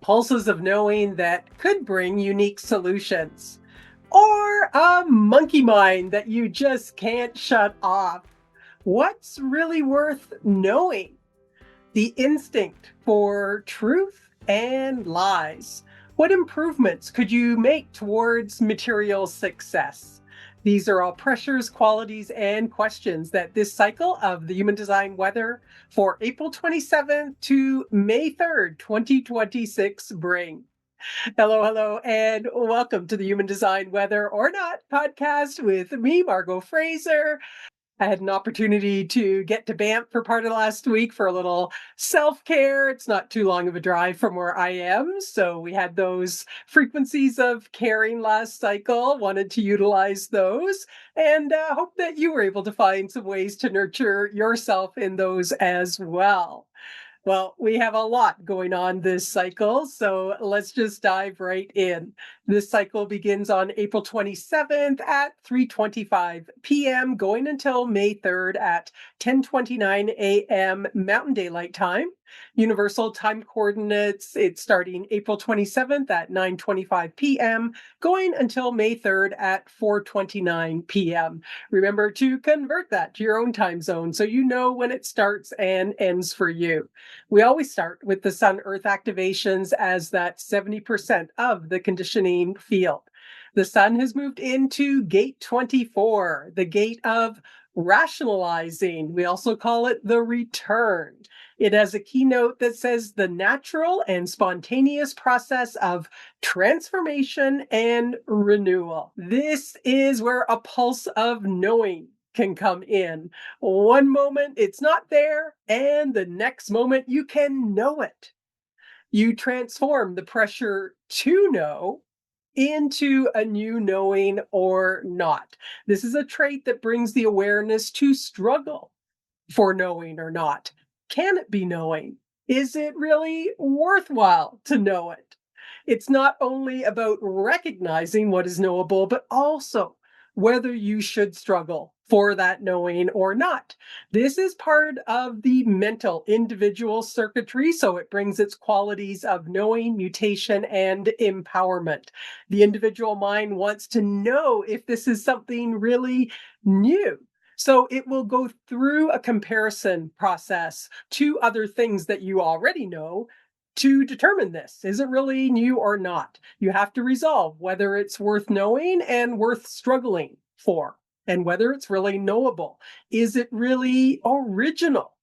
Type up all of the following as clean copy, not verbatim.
pulses of knowing that could bring unique solutions, or a monkey mind that you just can't shut off. What's really worth knowing? The instinct for truth and lies. What improvements could you make towards material success? These are all pressures, qualities, and questions that this cycle of the Human Design Weather for April 27th to May 3rd, 2026 bring. Hello, hello, and welcome to the Human Design Weather or Not podcast with me, Margot Fraser. I had an opportunity to get to Banff for part of last week for a little self-care. It's not too long of a drive from where I am. So we had those frequencies of caring last cycle, wanted to utilize those, and hope that you were able to find some ways to nurture yourself in those as well. Well, we have a lot going on this cycle, so let's just dive right in. This cycle begins on April 27th at 3:25 p.m., going until May 3rd at 10:29 a.m. Mountain Daylight Time. Universal time coordinates, it's starting April 27th at 9:25 p.m., going until May 3rd at 4:29 p.m. Remember to convert that to your own time zone so you know when it starts and ends for you. We always start with the Sun Earth activations as that 70% of the conditioning field. The Sun has moved into gate 24, the gate of rationalizing. We also call it the return. It has a keynote that says the natural and spontaneous process of transformation and renewal. This is where a pulse of knowing can come in. One moment it's not there, and the next moment you can know it. You transform the pressure to know into a new knowing or not. This is a trait that brings the awareness to struggle for knowing or not. Can it be knowing? Is it really worthwhile to know it? It's not only about recognizing what is knowable, but also whether you should struggle for that knowing or not. This is part of the mental individual circuitry, so it brings its qualities of knowing, mutation, and empowerment. The individual mind wants to know if this is something really new. So it will go through a comparison process to other things that you already know to determine this. Is it really new or not? You have to resolve whether it's worth knowing and worth struggling for, and whether it's really knowable. Is it really original?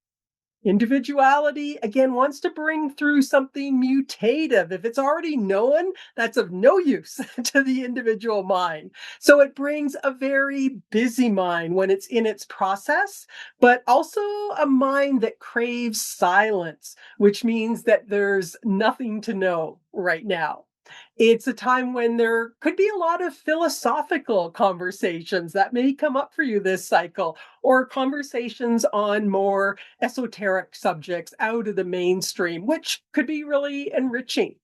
Individuality, again, wants to bring through something mutative. If it's already known, that's of no use to the individual mind. So it brings a very busy mind when it's in its process, but also a mind that craves silence, which means that there's nothing to know right now. It's a time when there could be a lot of philosophical conversations that may come up for you this cycle, or conversations on more esoteric subjects out of the mainstream, which could be really enriching.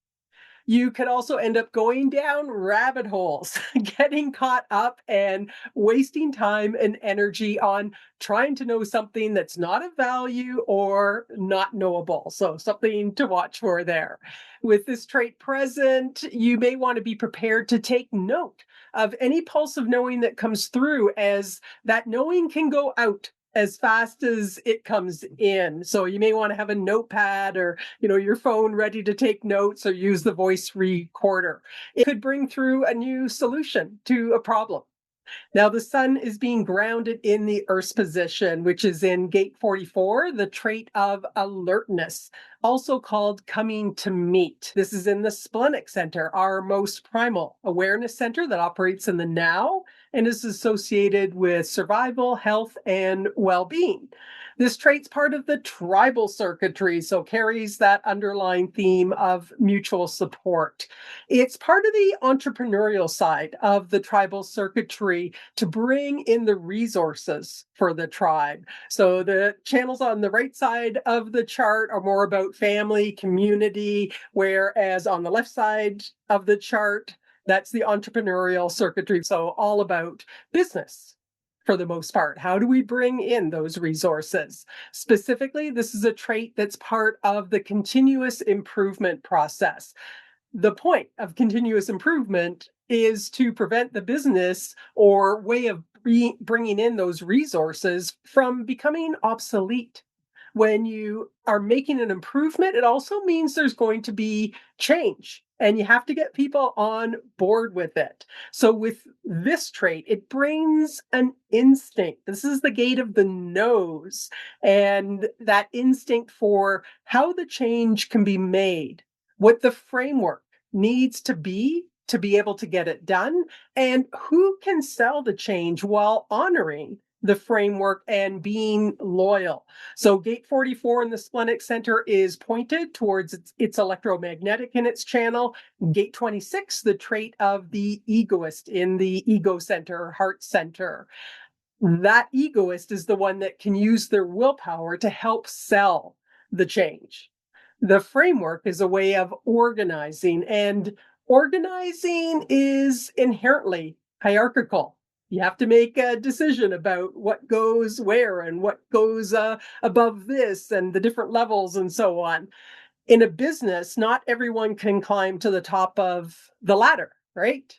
You could also end up going down rabbit holes, getting caught up and wasting time and energy on trying to know something that's not of value or not knowable. So, something to watch for there. With this trait present, you may want to be prepared to take note of any pulse of knowing that comes through, as that knowing can go out as fast as it comes in. So you may want to have a notepad or, your phone ready to take notes, or use the voice recorder. It could bring through a new solution to a problem. Now, the Sun is being grounded in the Earth's position, which is in gate 44, the trait of alertness, also called coming to meet. This is in the Splenic Centre, our most primal awareness center that operates in the now and is associated with survival, health, and well-being. This trait's part of the tribal circuitry, so carries that underlying theme of mutual support. It's part of the entrepreneurial side of the tribal circuitry to bring in the resources for the tribe. So the channels on the right side of the chart are more about family, community, whereas on the left side of the chart, that's the entrepreneurial circuitry. So all about business for the most part. How do we bring in those resources? Specifically, this is a trait that's part of the continuous improvement process. The point of continuous improvement is to prevent the business or way of bringing in those resources from becoming obsolete. When you are making an improvement, it also means there's going to be change and you have to get people on board with it. So, with this trait, it brings an instinct. This is the gate of the nose, and that instinct for how the change can be made, what the framework needs to be able to get it done, and who can sell the change while honoring the framework and being loyal. So gate 44 in the Splenic Centre is pointed towards its electromagnetic in its channel. Gate 26, the trait of the egoist in the ego center, heart center. That egoist is the one that can use their willpower to help sell the change. The framework is a way of organizing, and organizing is inherently hierarchical. You have to make a decision about what goes where and what goes above this and the different levels and so on. In a business, not everyone can climb to the top of the ladder, right?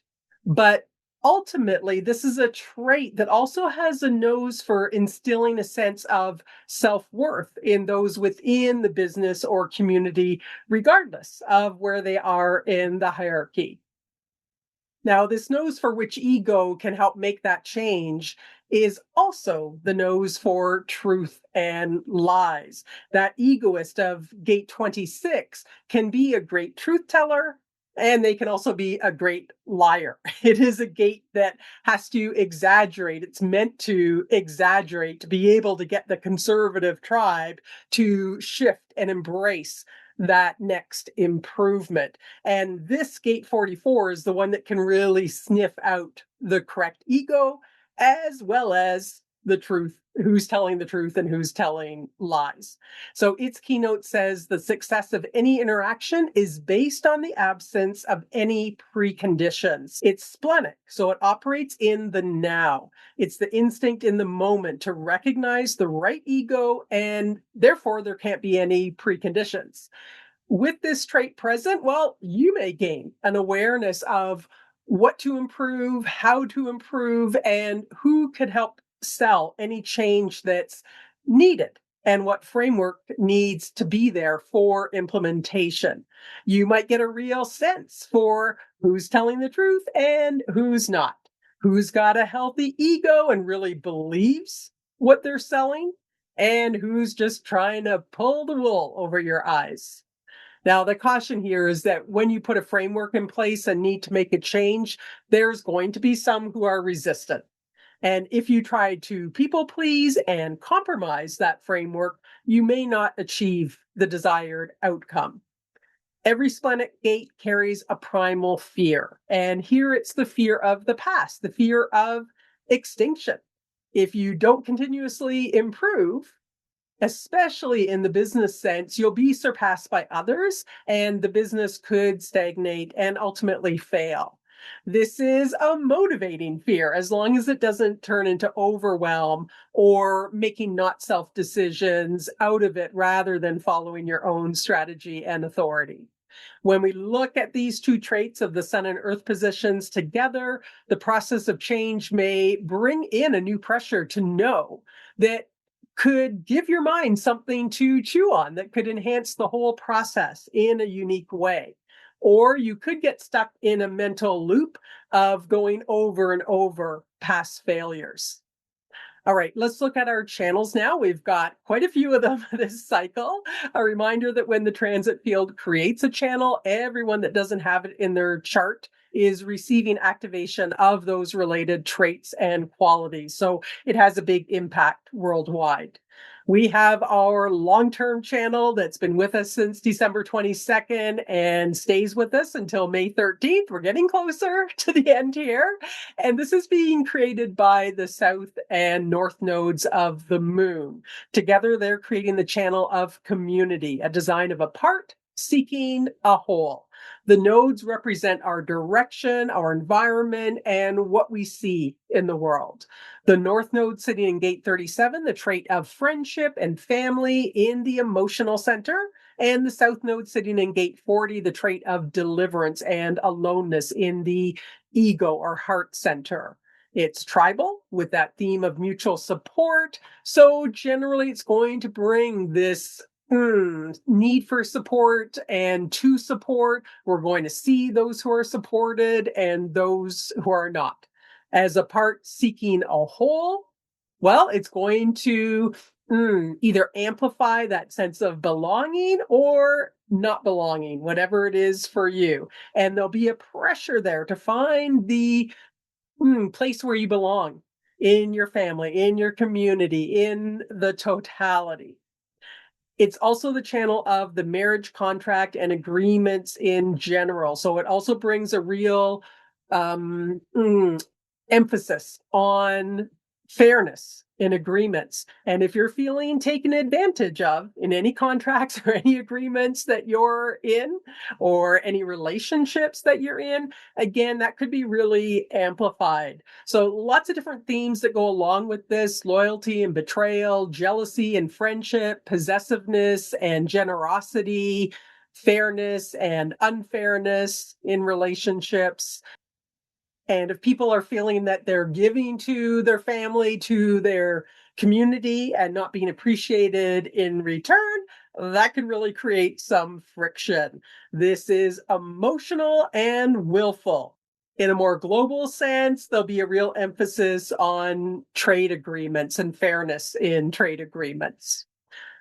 But ultimately, this is a trait that also has a nose for instilling a sense of self worth in those within the business or community, regardless of where they are in the hierarchy. Now, this nose for which ego can help make that change is also the nose for truth and lies. That egoist of gate 26 can be a great truth teller, and they can also be a great liar. It is a gate that has to exaggerate. It's meant to exaggerate to be able to get the conservative tribe to shift and embrace that next improvement. And this gate 44 is the one that can really sniff out the correct ego as well as the truth, who's telling the truth and who's telling lies. So its keynote says the success of any interaction is based on the absence of any preconditions. It's splenic, so it operates in the now. It's the instinct in the moment to recognize the right ego, and therefore there can't be any preconditions. With this trait present, well, you may gain an awareness of what to improve, how to improve, and who could help sell any change that's needed and what framework needs to be there for implementation. You might get a real sense for who's telling the truth and who's not, who's got a healthy ego and really believes what they're selling, and who's just trying to pull the wool over your eyes. Now, the caution here is that when you put a framework in place and need to make a change, there's going to be some who are resistant. And if you try to people please and compromise that framework, you may not achieve the desired outcome. Every splenic gate carries a primal fear. And here it's the fear of the past, the fear of extinction. If you don't continuously improve, especially in the business sense, you'll be surpassed by others and the business could stagnate and ultimately fail. This is a motivating fear as long as it doesn't turn into overwhelm or making not self decisions out of it rather than following your own strategy and authority. When we look at these two traits of the sun and earth positions together, the process of change may bring in a new pressure to know that could give your mind something to chew on that could enhance the whole process in a unique way. Or you could get stuck in a mental loop of going over and over past failures. All right, let's look at our channels now. We've got quite a few of them this cycle. A reminder that when the transit field creates a channel, everyone that doesn't have it in their chart is receiving activation of those related traits and qualities. So it has a big impact worldwide. We have our long-term channel that's been with us since December 22nd and stays with us until May 13th. We're getting closer to the end here. And this is being created by the south and north nodes of the moon. Together, they're creating the channel of community, a design of apart, seeking a whole. The nodes represent our direction, our environment, and what we see in the world. The North Node sitting in gate 37, the trait of friendship and family in the emotional center. And the South Node sitting in gate 40, the trait of deliverance and aloneness in the ego or heart center. It's tribal with that theme of mutual support. So generally, it's going to bring this need for support and to support. We're going to see those who are supported and those who are not. As a part seeking a whole, well, it's going to either amplify that sense of belonging or not belonging, whatever it is for you. And there'll be a pressure there to find the place where you belong in your family, in your community, in the totality. It's also the channel of the marriage contract and agreements in general. So it also brings a real um, mm, emphasis on fairness in agreements. And if you're feeling taken advantage of in any contracts or any agreements that you're in, or any relationships that you're in, again, that could be really amplified. So lots of different themes that go along with this: loyalty and betrayal, jealousy and friendship, possessiveness and generosity, fairness and unfairness in relationships. And if people are feeling that they're giving to their family, to their community, and not being appreciated in return, that can really create some friction. This is emotional and willful. In a more global sense, there'll be a real emphasis on trade agreements and fairness in trade agreements.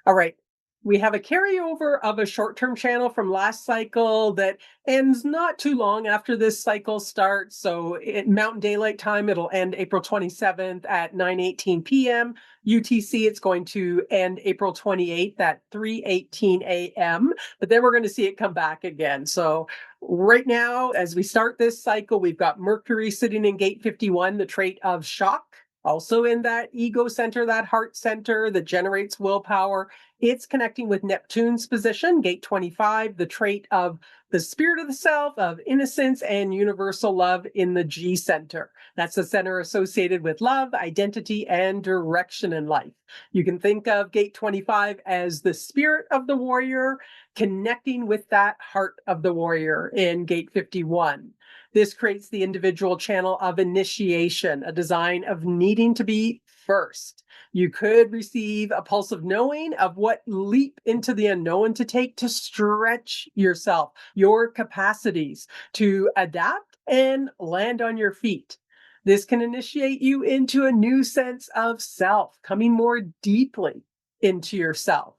All right. We have a carryover of a short-term channel from last cycle that ends not too long after this cycle starts. So at Mountain Daylight Time, it'll end April 27th at 9:18 p.m. UTC, it's going to end April 28th at 3:18 a.m. But then we're going to see it come back again. So right now, as we start this cycle, we've got Mercury sitting in gate 51, the trait of shock. Also in that ego center, that heart center that generates willpower. It's connecting with Neptune's position, gate 25, the trait of the spirit of the self, of innocence and universal love in the G center. That's the center associated with love, identity, and direction in life. You can think of gate 25 as the spirit of the warrior connecting with that heart of the warrior in gate 51. This creates the individual channel of initiation, a design of needing to be first. You could receive a pulse of knowing of what leap into the unknown to take to stretch yourself, your capacities to adapt and land on your feet. This can initiate you into a new sense of self, coming more deeply into yourself.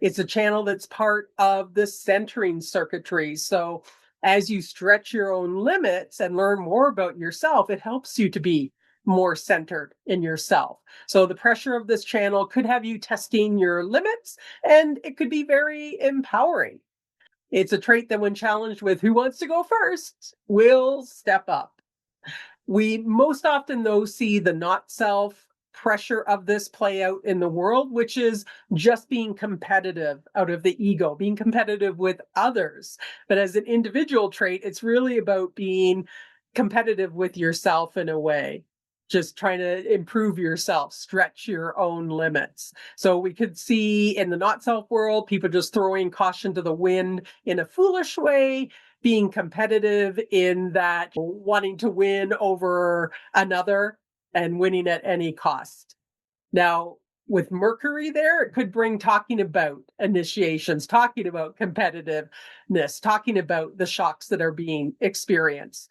It's a channel that's part of the centering circuitry. So as you stretch your own limits and learn more about yourself, it helps you to be more centered in yourself. So the pressure of this channel could have you testing your limits, and it could be very empowering. It's a trait that when challenged with who wants to go first, will step up. We most often, though, see the not self pressure of this play out in the world, which is just being competitive out of the ego, being competitive with others. But as an individual trait, it's really about being competitive with yourself in a way, just trying to improve yourself, stretch your own limits. So we could see in the not self world, people just throwing caution to the wind in a foolish way, being competitive in that wanting to win over another and winning at any cost. Now, with Mercury there, it could bring talking about initiations, talking about competitiveness, talking about the shocks that are being experienced.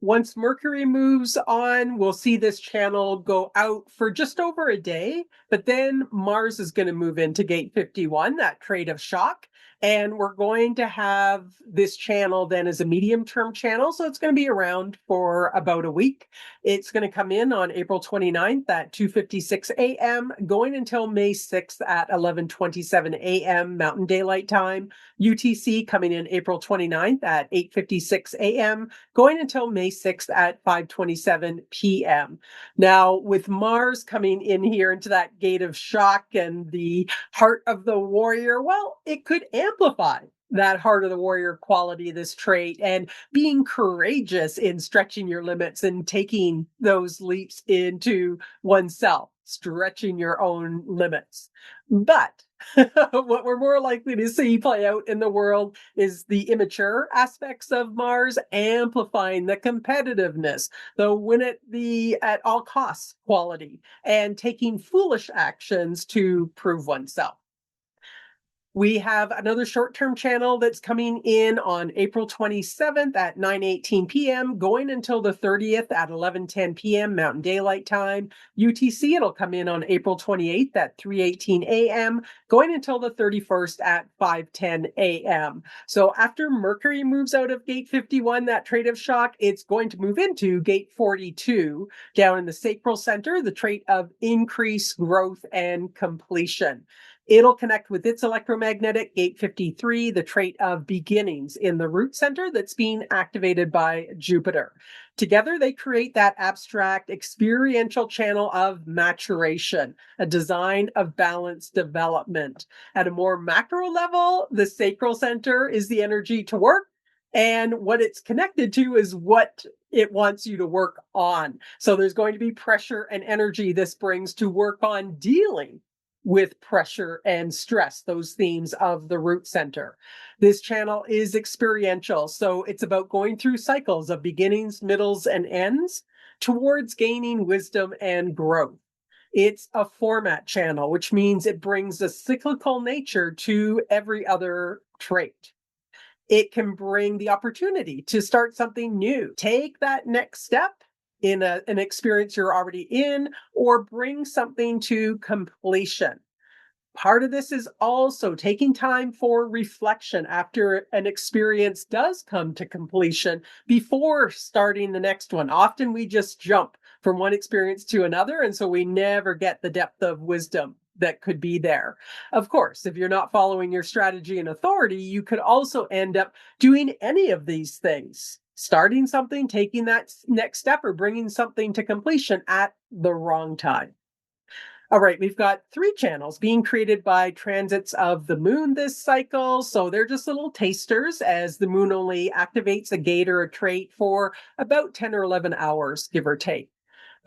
Once Mercury moves on, we'll see this channel go out for just over a day, but then Mars is going to move into gate 51, that trait of shock. And we're going to have this channel then as a medium-term channel. So it's going to be around for about a week. It's going to come in on April 29th at 2:56 a.m., going until May 6th at 11:27 a.m. Mountain Daylight Time. UTC coming in April 29th at 8:56 a.m., going until May 6th at 5:27 p.m. Now, with Mars coming in here into that gate of shock and the heart of the warrior, well, it could amplify that heart of the warrior quality, this trait, and being courageous in stretching your limits and taking those leaps into oneself, stretching your own limits. But what we're more likely to see play out in the world is the immature aspects of Mars amplifying the competitiveness, the win at the at all costs quality, and taking foolish actions to prove oneself. We have another short-term channel that's coming in on April 27th at 9:18 p.m., going until the 30th at 11:10 p.m. Mountain Daylight Time. UTC, it'll come in on April 28th at 3:18 a.m., going until the 31st at 5:10 a.m. So after Mercury moves out of gate 51, that trait of shock, it's going to move into gate 42 down in the sacral center, the trait of increase, growth, and completion. It'll connect with its electromagnetic gate 53, the trait of beginnings in the root center that's being activated by Jupiter. Together, they create that abstract experiential channel of maturation, a design of balanced development. At a more macro level, the sacral center is the energy to work, and what it's connected to is what it wants you to work on. So there's going to be pressure and energy this brings to work on dealing with pressure and stress, those themes of the root center. This channel is experiential, so it's about going through cycles of beginnings, middles, and ends towards gaining wisdom and growth. It's a format channel, which means it brings a cyclical nature to every other trait. It can bring the opportunity to start something new, take that next step in an experience you're already in, or bring something to completion. Part of this is also taking time for reflection after an experience does come to completion before starting the next one. Often we just jump from one experience to another, and so we never get the depth of wisdom that could be there. Of course, if you're not following your strategy and authority, you could also end up doing any of these things. Starting something, taking that next step, or bringing something to completion at the wrong time. All right, we've got three channels being created by transits of the moon this cycle. So they're just little tasters, as the moon only activates a gate or a trait for about 10 or 11 hours, give or take.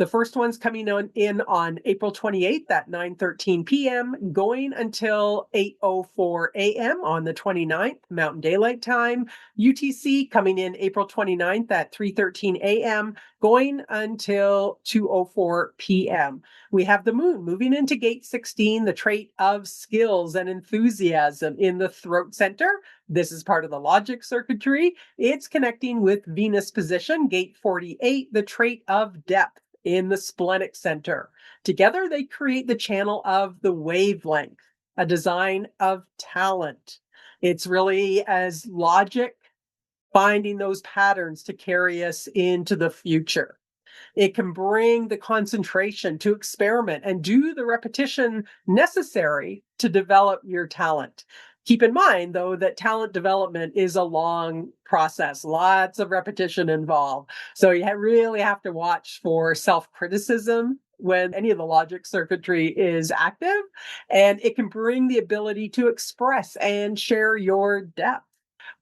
The first one's coming in on April 28th at 9:13 p.m., going until 8:04 a.m. on the 29th, Mountain Daylight Time. UTC coming in April 29th at 3:13 a.m., going until 2:04 p.m. We have the moon moving into gate 16, the trait of skills and enthusiasm in the throat center. This is part of the logic circuitry. It's connecting with Venus position, gate 48, the trait of depth in the splenic center. Together, they create the channel of the wavelength, a design of talent. It's really as logic, finding those patterns to carry us into the future. It can bring the concentration to experiment and do the repetition necessary to develop your talent. Keep in mind, though, that talent development is a long process, lots of repetition involved. So you really have to watch for self criticism when any of the logic circuitry is active, and it can bring the ability to express and share your depth.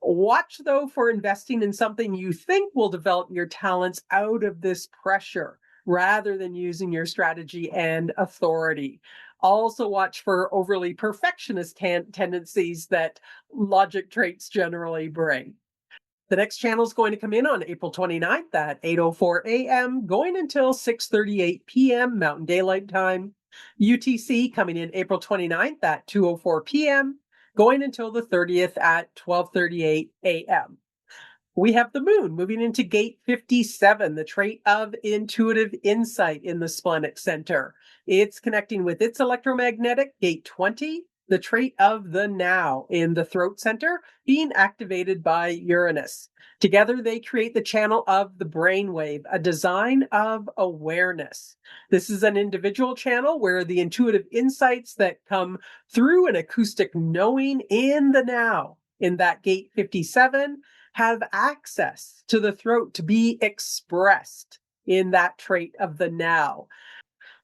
Watch, though, for investing in something you think will develop your talents out of this pressure rather than using your strategy and authority. Also, watch for overly perfectionist tendencies that logic traits generally bring. The next channel is going to come in on April 29th at 8:04 a.m., going until 6:38 p.m. Mountain Daylight Time. UTC coming in April 29th at 2:04 p.m., going until the 30th at 12:38 a.m. We have the moon moving into gate 57, the trait of intuitive insight in the splenic center. It's connecting with its electromagnetic gate 20, the trait of the now in the throat center, being activated by Uranus. Together, they create the channel of the brainwave, a design of awareness. This is an individual channel where the intuitive insights that come through an acoustic knowing in the now, in that gate 57, have access to the throat to be expressed in that trait of the now.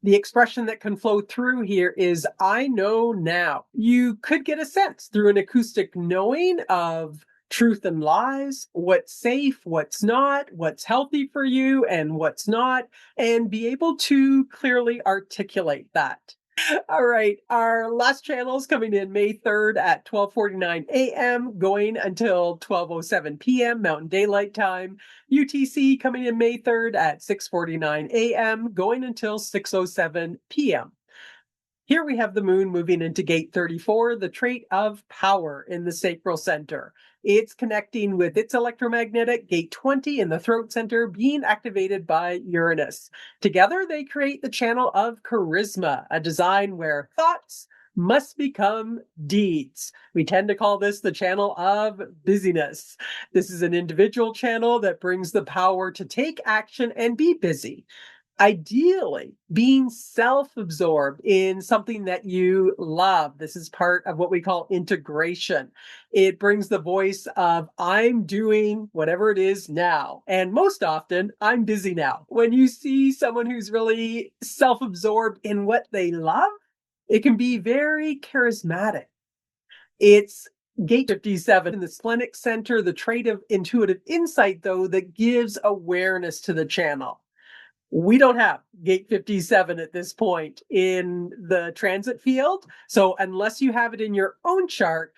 The expression that can flow through here is I know now. You could get a sense through an acoustic knowing of truth and lies, what's safe, what's not, what's healthy for you, and what's not, and be able to clearly articulate that. All right, our last channel is coming in May 3rd at 12:49 a.m., going until 12:07 p.m. Mountain Daylight Time. UTC coming in May 3rd at 6:49 a.m., going until 6:07 p.m. Here we have the moon moving into gate 34, the trait of power in the sacral center. It's connecting with its electromagnetic gate 20 in the throat center, being activated by Uranus. Together, they create the channel of charisma, a design where thoughts must become deeds. We tend to call this the channel of busyness. This is an individual channel that brings the power to take action and be busy. Ideally, being self-absorbed in something that you love. This is part of what we call integration. It brings the voice of I'm doing whatever it is now. And most often, I'm busy now. When you see someone who's really self-absorbed in what they love, it can be very charismatic. It's gate 57 in the Splenic Centre, the trait of intuitive insight, though, that gives awareness to the channel. We don't have gate 57 at this point in the transit field. So unless you have it in your own chart,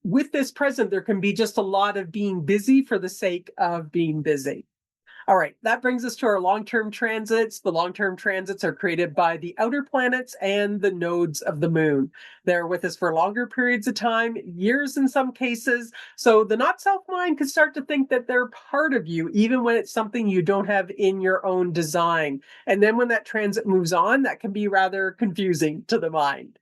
with this present, there can be just a lot of being busy for the sake of being busy. All right, that brings us to our long-term transits. The long-term transits are created by the outer planets and the nodes of the moon. They're with us for longer periods of time, years in some cases. So the not-self mind could start to think that they're part of you, even when it's something you don't have in your own design. And then when that transit moves on, that can be rather confusing to the mind.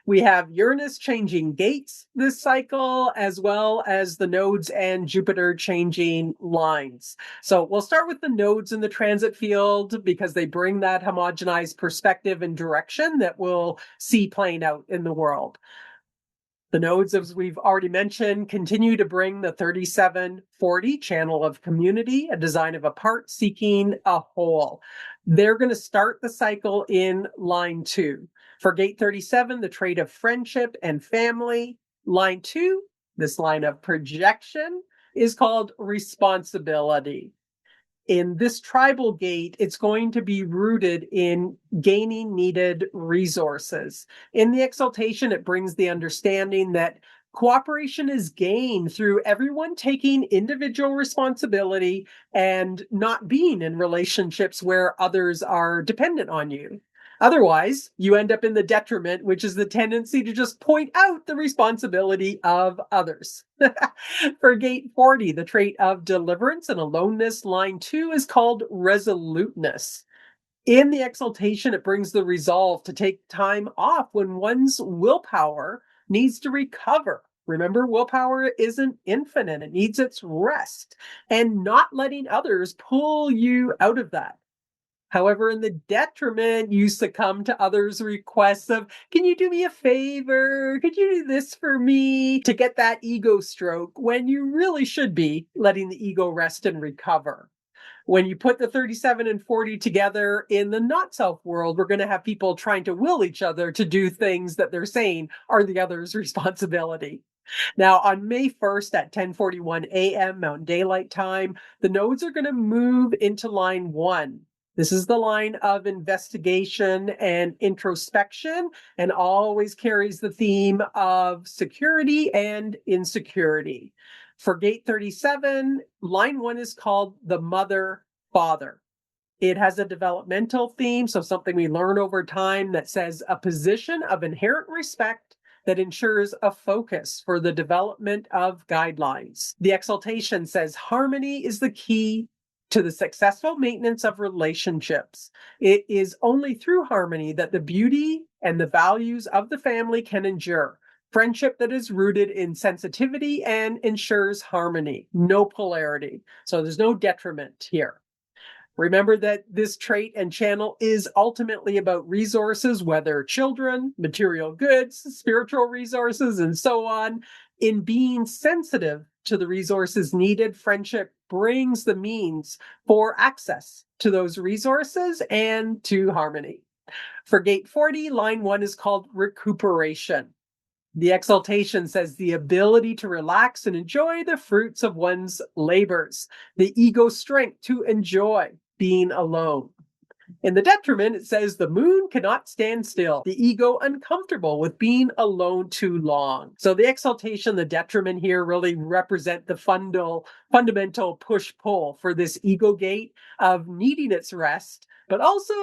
We have Uranus changing gates this cycle, as well as the nodes and Jupiter changing lines. So we'll start with the nodes in the transit field because they bring that homogenized perspective and direction that we'll see playing out in the world. The nodes, as we've already mentioned, continue to bring the 3740 channel of community, a design of a part seeking a whole. They're going to start the cycle in line 2. For gate 37, the trait of friendship and family. Line 2, this line of projection, is called responsibility. In this tribal gate, it's going to be rooted in gaining needed resources. In the exaltation, it brings the understanding that cooperation is gained through everyone taking individual responsibility and not being in relationships where others are dependent on you. Otherwise, you end up in the detriment, which is the tendency to just point out the responsibility of others. For gate 40, the trait of deliverance and aloneness, line 2 is called resoluteness. In the exaltation, it brings the resolve to take time off when one's willpower needs to recover. Remember, willpower isn't infinite, it needs its rest, and not letting others pull you out of that. However, in the detriment, you succumb to others' requests of, can you do me a favor? Could you do this for me? To get that ego stroke when you really should be letting the ego rest and recover. When you put the 37 and 40 together in the not self world, we're going to have people trying to will each other to do things that they're saying are the other's responsibility. Now, on May 1st at 10:41 a.m. Mountain Daylight Time, the nodes are going to move into line 1. This is the line of investigation and introspection, and always carries the theme of security and insecurity. For gate 37, line 1 is called the mother father. It has a developmental theme, so something we learn over time that says a position of inherent respect that ensures a focus for the development of guidelines. The exaltation says harmony is the key to the successful maintenance of relationships. It is only through harmony that the beauty and the values of the family can endure. Friendship that is rooted in sensitivity and ensures harmony, no polarity. So there's no detriment here. Remember that this trait and channel is ultimately about resources, whether children, material goods, spiritual resources, and so on. In being sensitive to the resources needed, friendship brings the means for access to those resources and to harmony. For gate 40, line 1 is called recuperation. The exaltation says the ability to relax and enjoy the fruits of one's labors, the ego's strength to enjoy being alone. In the detriment, it says the moon cannot stand still, the ego uncomfortable with being alone too long. So the exaltation, the detriment here really represent the fundamental push-pull for this ego gate of needing its rest, but also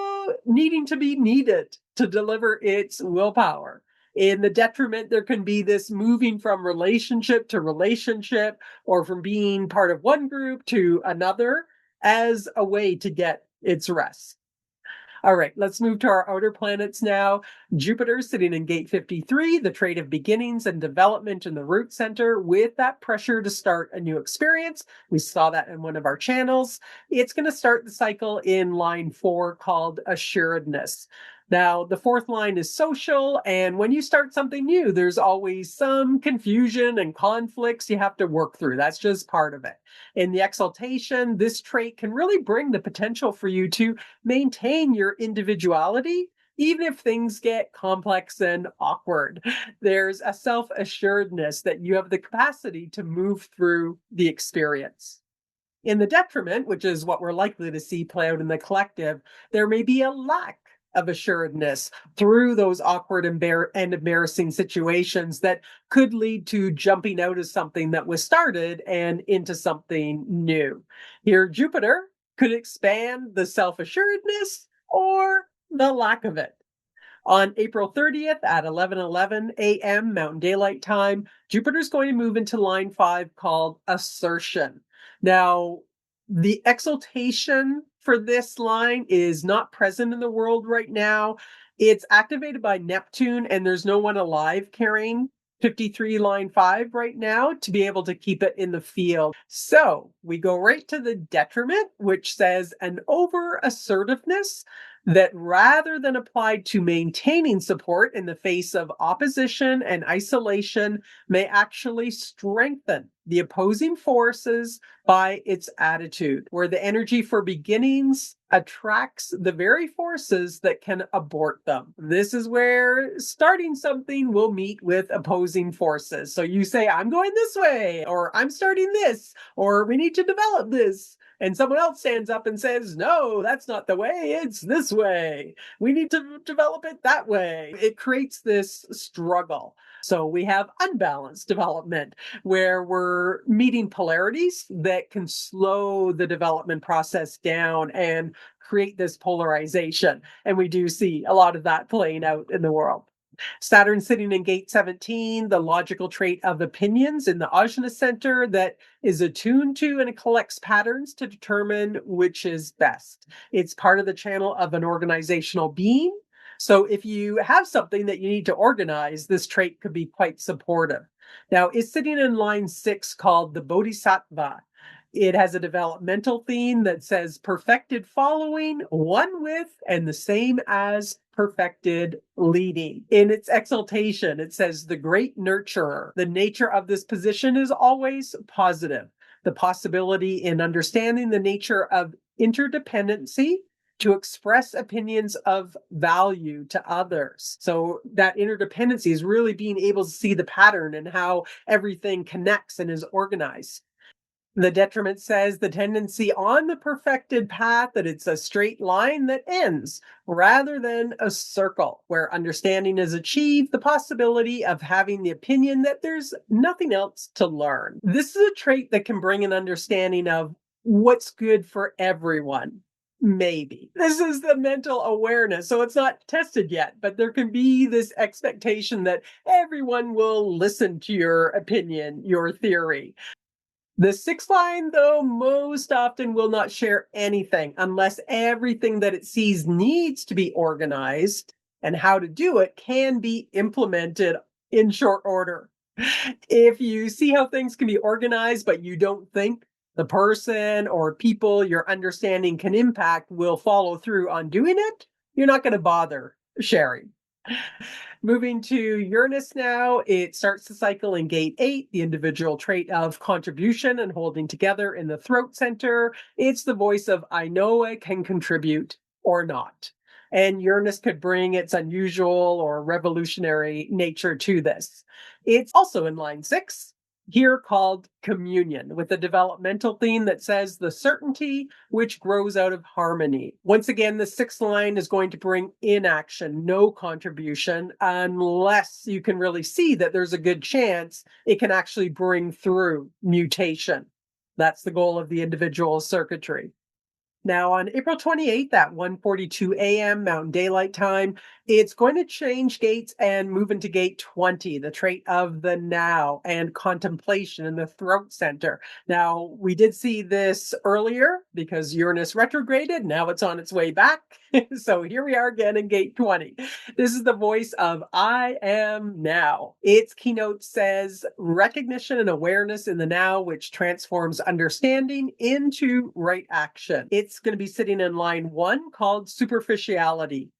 needing to be needed to deliver its willpower. In the detriment, there can be this moving from relationship to relationship or from being part of one group to another as a way to get its rest. All right, let's move to our outer planets now. Jupiter sitting in gate 53, the trait of beginnings and development in the root center with that pressure to start a new experience. We saw that in one of our channels. It's going to start the cycle in line 4 called assuredness. Now, the fourth line is social, and when you start something new, there's always some confusion and conflicts you have to work through. That's just part of it. In the exaltation, this trait can really bring the potential for you to maintain your individuality, even if things get complex and awkward. There's a self assuredness that you have the capacity to move through the experience. In the detriment, which is what we're likely to see play out in the collective, there may be a lack of assuredness through those awkward and embarrassing situations that could lead to jumping out of something that was started and into something new. Here, Jupiter could expand the self assuredness or the lack of it. On April 30th at 11:11 a.m. Mountain Daylight Time, Jupiter's going to move into line 5 called assertion. Now, the exaltation for this line is not present in the world right now. It's activated by Neptune, and there's no one alive carrying 53 line 5 right now to be able to keep it in the field. So we go right to the detriment, which says an over assertiveness that rather than applied to maintaining support in the face of opposition and isolation may actually strengthen the opposing forces by its attitude, where the energy for beginnings attracts the very forces that can abort them. This is where starting something will meet with opposing forces. So you say, I'm going this way, or I'm starting this, or we need to develop this. And someone else stands up and says, no, that's not the way, it's this way. We need to develop it that way. It creates this struggle. So we have unbalanced development where we're meeting polarities that can slow the development process down and create this polarization. And we do see a lot of that playing out in the world. Saturn sitting in gate 17, the logical trait of opinions in the Ajna Centre that is attuned to and it collects patterns to determine which is best. It's part of the channel of an organizational being. So if you have something that you need to organize, this trait could be quite supportive. Now, it's sitting in line 6 called the Bodhisattva. It has a developmental theme that says perfected following, one with, and the same as perfected leading. In its exaltation, it says the great nurturer. The nature of this position is always positive. The possibility in understanding the nature of interdependency to express opinions of value to others. So that interdependency is really being able to see the pattern and how everything connects and is organized. The detriment says the tendency on the perfected path that it's a straight line that ends rather than a circle where understanding is achieved, the possibility of having the opinion that there's nothing else to learn. This is a trait that can bring an understanding of what's good for everyone. Maybe. This is the mental awareness. So it's not tested yet, but there can be this expectation that everyone will listen to your opinion, your theory. The sixth line, though, most often will not share anything unless everything that it sees needs to be organized and how to do it can be implemented in short order. If you see how things can be organized, but you don't think the person or people your understanding can impact will follow through on doing it, you're not going to bother sharing. Moving to Uranus now, it starts the cycle in gate 8, the individual trait of contribution and holding together in the throat center. It's the voice of I know I can contribute or not. And Uranus could bring its unusual or revolutionary nature to this. It's also in line 6, here called communion, with a developmental theme that says the certainty which grows out of harmony. Once again, the sixth line is going to bring inaction, no contribution, unless you can really see that there's a good chance it can actually bring through mutation. That's the goal of the individual circuitry. Now, on April 28th at 1:42 a.m. Mountain Daylight Time, it's going to change gates and move into gate 20, the trait of the now and contemplation in the throat center. Now, we did see this earlier because Uranus retrograded. Now it's on its way back. So here we are again in gate 20. This is the voice of I am now. Its keynote says recognition and awareness in the now, which transforms understanding into right action. It's going to be sitting in line 1 called superficiality.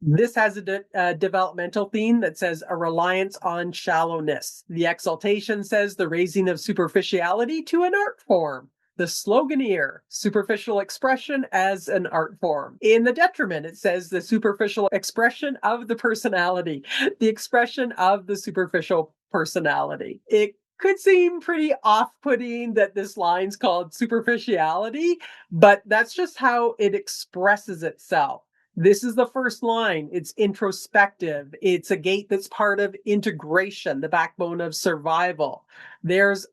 This has a developmental theme that says a reliance on shallowness. The exaltation says the raising of superficiality to an art form. The slogan here, superficial expression as an art form. In the detriment, it says the superficial expression of the personality, the expression of the superficial personality. It could seem pretty off-putting that this line's called superficiality, but that's just how it expresses itself. This is the first line. It's introspective. It's a gate that's part of integration, the backbone of survival. There's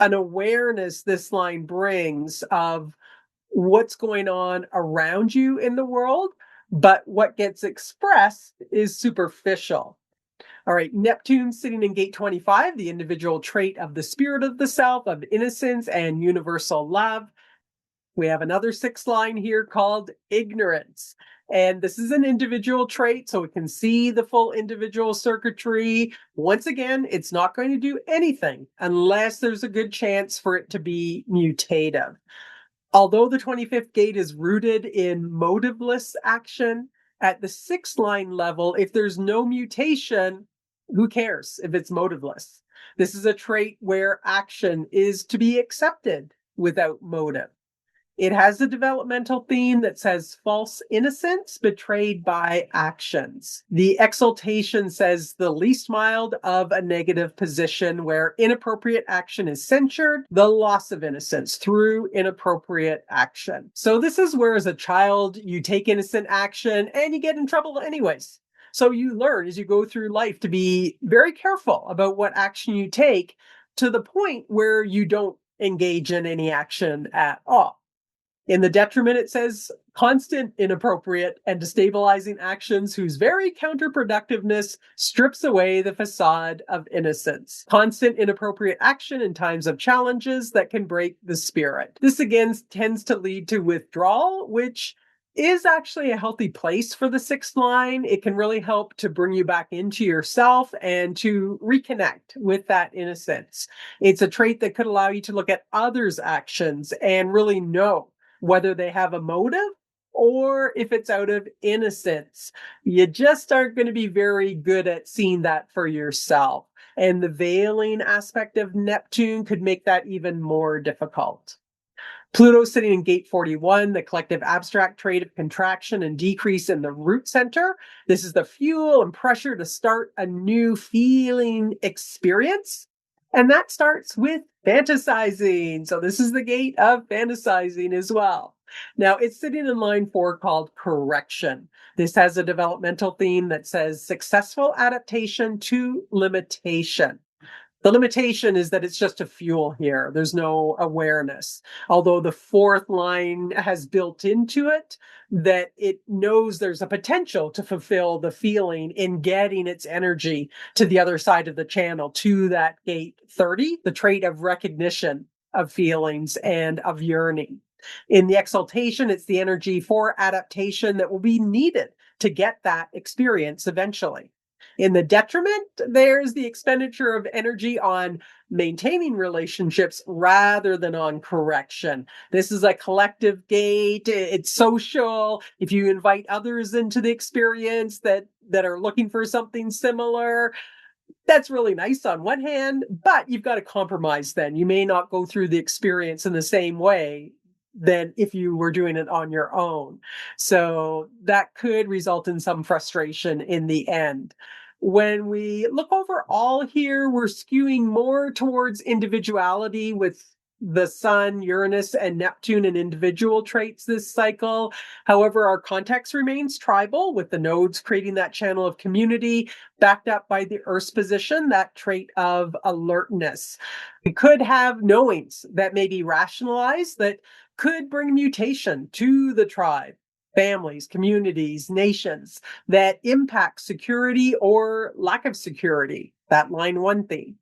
an awareness this line brings of what's going on around you in the world, but what gets expressed is superficial. All right, Neptune sitting in gate 25, the individual trait of the spirit of the self, of innocence and universal love. We have another sixth line here called ignorance. And this is an individual trait, so we can see the full individual circuitry. Once again, it's not going to do anything unless there's a good chance for it to be mutative. Although the 25th gate is rooted in motiveless action, at the sixth line level, if there's no mutation, who cares if it's motiveless? This is a trait where action is to be accepted without motive. It has a developmental theme that says false innocence betrayed by actions. The exaltation says the least mild of a negative position where inappropriate action is censured, the loss of innocence through inappropriate action. So this is where as a child, you take innocent action and you get in trouble anyways. So you learn as you go through life to be very careful about what action you take to the point where you don't engage in any action at all. In the detriment, it says constant inappropriate and destabilizing actions whose very counterproductiveness strips away the facade of innocence. Constant inappropriate action in times of challenges that can break the spirit. This again tends to lead to withdrawal, which is actually a healthy place for the sixth line. It can really help to bring you back into yourself and to reconnect with that innocence. It's a trait that could allow you to look at others' actions and really know whether they have a motive or if it's out of innocence. You just aren't going to be very good at seeing that for yourself. And the veiling aspect of Neptune could make that even more difficult. Pluto sitting in gate 41, the collective abstract trait of contraction and decrease in the root center. This is the fuel and pressure to start a new feeling experience. And that starts with fantasizing. So this is the gate of fantasizing as well. Now it's sitting in line 4 called correction. This has a developmental theme that says successful adaptation to limitation. The limitation is that it's just a fuel here. There's no awareness. Although the fourth line has built into it that it knows there's a potential to fulfill the feeling in getting its energy to the other side of the channel, to that gate 30, the trait of recognition of feelings and of yearning. In the exaltation, it's the energy for adaptation that will be needed to get that experience eventually. In the detriment, there's the expenditure of energy on maintaining relationships rather than on correction. This is a collective gate. It's social. If you invite others into the experience that are looking for something similar, that's really nice on one hand, but you've got to compromise then. You may not go through the experience in the same way than if you were doing it on your own. So that could result in some frustration in the end. When we look overall here, we're skewing more towards individuality with the Sun, Uranus, and Neptune and individual traits this cycle. However, our context remains tribal, with the nodes creating that channel of community, backed up by the Earth's position, that trait of alertness. We could have knowings that may be rationalized, that could bring mutation to the tribe, families, communities, nations, that impact security or lack of security. That line one theme.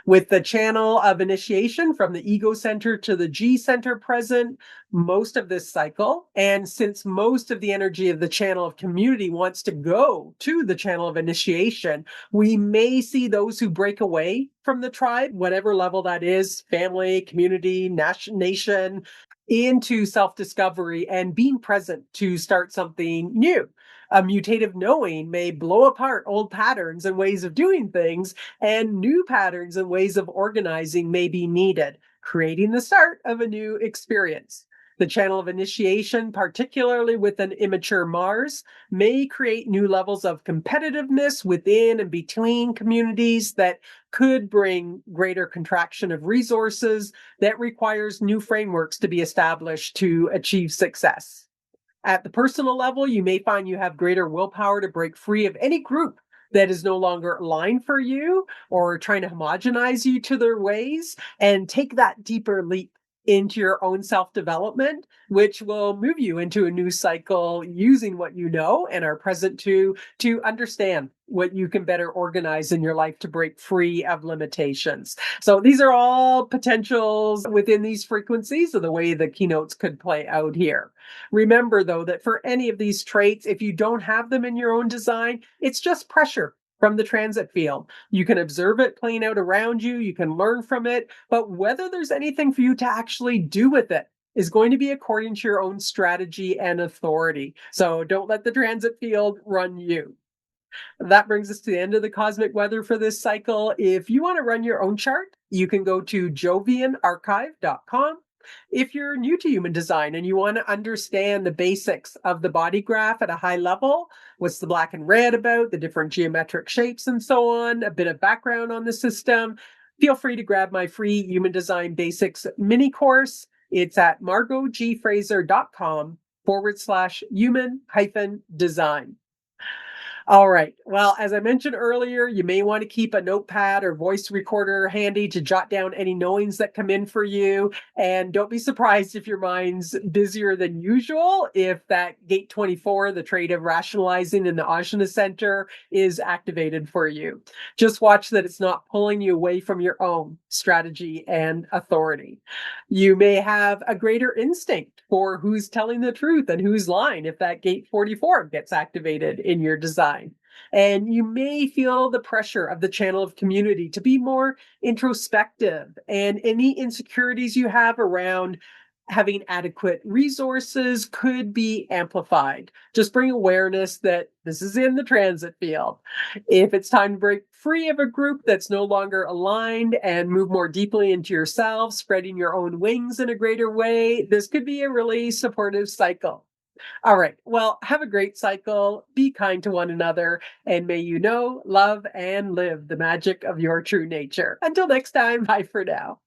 With the channel of initiation from the ego center to the G center present most of this cycle. And since most of the energy of the channel of community wants to go to the channel of initiation, we may see those who break away from the tribe, whatever level that is, family, community, nation, into self discovery and being present to start something new. A mutative knowing may blow apart old patterns and ways of doing things, and new patterns and ways of organizing may be needed, creating the start of a new experience. The channel of initiation, particularly with an immature Mars, may create new levels of competitiveness within and between communities that could bring greater contraction of resources that requires new frameworks to be established to achieve success. At the personal level, you may find you have greater willpower to break free of any group that is no longer aligned for you or trying to homogenize you to their ways, and take that deeper leap into your own self development, which will move you into a new cycle using what you know and are present to understand what you can better organize in your life to break free of limitations. So these are all potentials within these frequencies of the way the keynotes could play out here. Remember, though, that for any of these traits, if you don't have them in your own design, it's just pressure from the transit field. You can observe it playing out around you, you can learn from it, but whether there's anything for you to actually do with it is going to be according to your own strategy and authority. So don't let the transit field run you. That brings us to the end of the cosmic weather for this cycle. If you want to run your own chart, you can go to jovianarchive.com. If you're new to human design and you want to understand the basics of the body graph at a high level, what's the black and red about, the different geometric shapes and so on, a bit of background on the system, feel free to grab my free Human Design Basics mini course. It's at margotgfraser.com/human design. All right. Well, as I mentioned earlier, you may want to keep a notepad or voice recorder handy to jot down any knowings that come in for you. And don't be surprised if your mind's busier than usual, if that gate 24, the trait of rationalizing in the Ajna Centre, is activated for you. Just watch that it's not pulling you away from your own strategy and authority. You may have a greater instinct for who's telling the truth and who's lying if that gate 44 gets activated in your design. And you may feel the pressure of the channel of community to be more introspective, and any insecurities you have around having adequate resources could be amplified. Just bring awareness that this is in the transit field. If it's time to break free of a group that's no longer aligned and move more deeply into yourself, spreading your own wings in a greater way, this could be a really supportive cycle. All right. Well, have a great cycle. Be kind to one another, and may you know, love, and live the magic of your true nature. Until next time, bye for now.